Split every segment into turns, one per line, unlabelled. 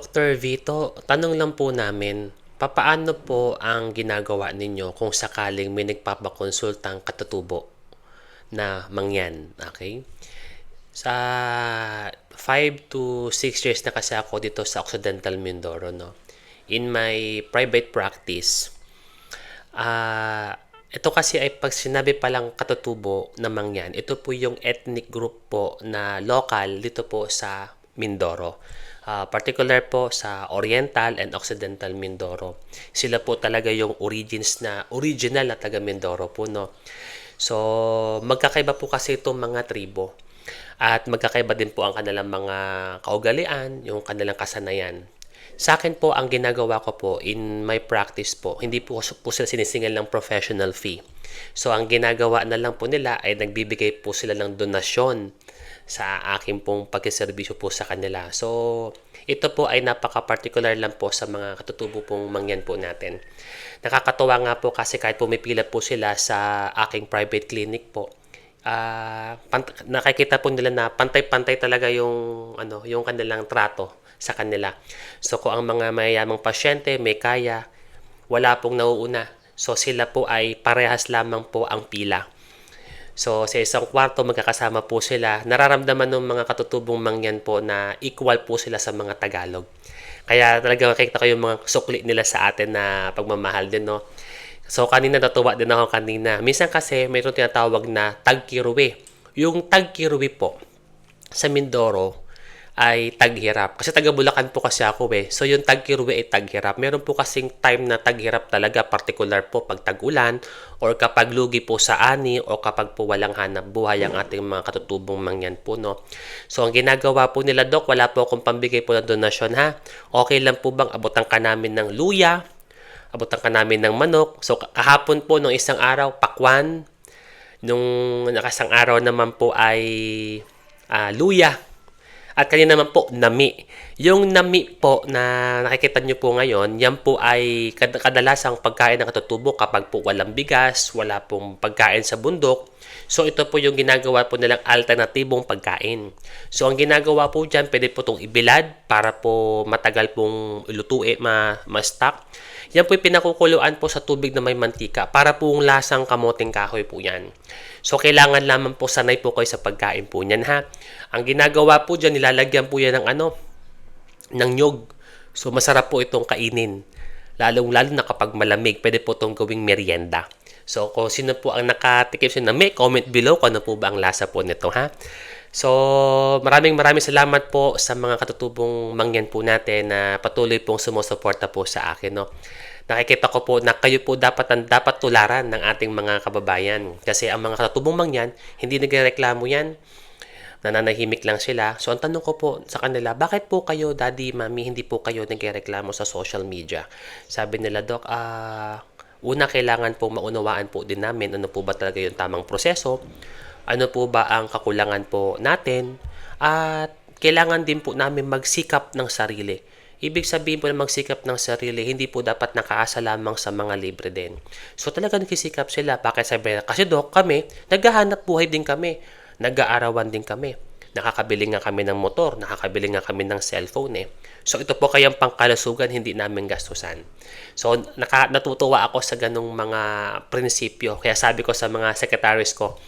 Dr. Vito, tanong lang po namin, papaano po ang ginagawa ninyo kung sakaling may nagpapakonsultang katutubo na mangyan? Okay? Sa 5 to 6 years na kasi ako dito sa Occidental Mindoro, no? In my private practice, ito kasi ay pag sinabi palang katutubo na mangyan, ito po yung ethnic group po na local dito po sa Mindoro. Particular po sa Oriental and Occidental Mindoro. Sila po talaga yung original na taga Mindoro po, no? So, magkakaiba po kasi itong mga tribo. At magkakaiba din po ang kanilang mga kaugalian, yung kanilang kasanayan. Sa akin po, ang ginagawa ko po in my practice po, hindi po sila sinisingil ng professional fee. So, ang ginagawa na lang po nila ay nagbibigay po sila ng donasyon sa akin pong pagkiserbisyo po sa kanila. So, ito po ay napaka-particular lang po sa mga katutubo pong mangyan po natin. Nakakatuwa nga po kasi kahit pumipila po sila sa aking private clinic po, nakikita po nila na pantay-pantay talaga yung kanilang trato sa kanila. So kung ang mga mayayamang pasyente may kaya, wala pong nauuna. So sila po ay parehas lamang po ang pila. So sa isang kwarto magkakasama po sila. Nararamdaman ng mga katutubong mangyan po na equal po sila sa mga Tagalog. Kaya talaga makikita ko yung mga sukli nila sa atin na pagmamahal din, no? So kanina natuwa din ako kanina. Minsan kasi mayroon tinatawag na tagkiruwi. Yung tagkiruwi po sa Mindoro ay taghirap. Kasi taga Bulacan po kasi ako eh. So yung tagkiruwi ay taghirap. Meron po kasing time na taghirap talaga, particular po pag tag-ulan or kapag lugi po sa ani o kapag po walang hanap buhay ang ating mga katutubong mangyan po, no. So ang ginagawa po nila, Dok, wala po akong pambigay po ng donasyon, ha. Okay lang po bang abutan ka namin ng luya? Abutan ka namin ng manok? So kahapon po nung isang araw, pakwan. Nung nakasang araw naman po ay luya. At kanina naman po, nami. Yung nami po na nakikita nyo po ngayon, yan po ay kadalasang pagkain ng katutubo kapag po walang bigas, wala pong pagkain sa bundok. So ito po yung ginagawa po nilang alternatibong pagkain. So ang ginagawa po dyan, pwede po itong ibilad para po matagal pong ilutuin, ma-stock. Yan po yung pinakukuluan po sa tubig na may mantika para pong lasang kamoting kahoy po yan. So, kailangan lamang po sanay po kayo sa pagkain po niyan, ha. Ang ginagawa po dyan, nilalagyan po yan ng nyog. So, masarap po itong kainin. Lalo na kapag malamig, pwede po itong gawing merienda. So, kung sino po ang nakatikim sa may comment below kung ano po ba ang lasa po nito, ha. So, maraming salamat po sa mga katutubong mangyan po natin na patuloy pong sumusuporta po sa akin, no. Nakikita ko po na kayo po dapat tularan ng ating mga kababayan. Kasi ang mga katutubong mangyan, hindi nagreklamo yan. Nananahimik lang sila. So, ang tanong ko po sa kanila, bakit po kayo, daddy, mami, hindi po kayo nagreklamo sa social media? Sabi nila, Doc, una, kailangan po maunawaan po din namin ano po ba talaga yung tamang proseso, ano po ba ang kakulangan po natin, at kailangan din po namin magsikap ng sarili. Ibig sabihin po na magsikap ng sarili, hindi po dapat nakaasa lamang sa mga libre din. So talaga nagsisikap sila. Bakit sabi nila? Kasi, Doc, kami, naghahanap buhay din kami. Nag-aarawan din kami. Nakakabili nga kami ng motor, nakakabili nga kami ng cellphone eh. So ito po kayang pangkalusugan, hindi namin gastusan. So natutuwa ako sa ganong mga prinsipyo. Kaya sabi ko sa mga secretaries ko,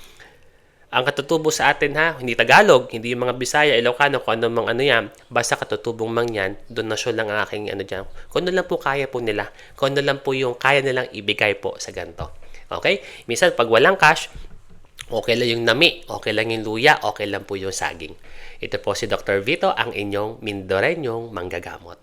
ang katutubo sa atin, ha, hindi Tagalog, hindi yung mga Bisaya, Ilocano, kung ano mang ano yan, basta katutubong mang yan, donasyon lang ang aking ano dyan. Kung ano lang po kaya po nila, kung ano lang po yung kaya nilang ibigay po sa ganito. Okay? Minsan, pag walang cash, okay lang yung nami, okay lang yung luya, okay lang po yung saging. Ito po si Dr. Vito, ang inyong Mindoreñong manggagamot.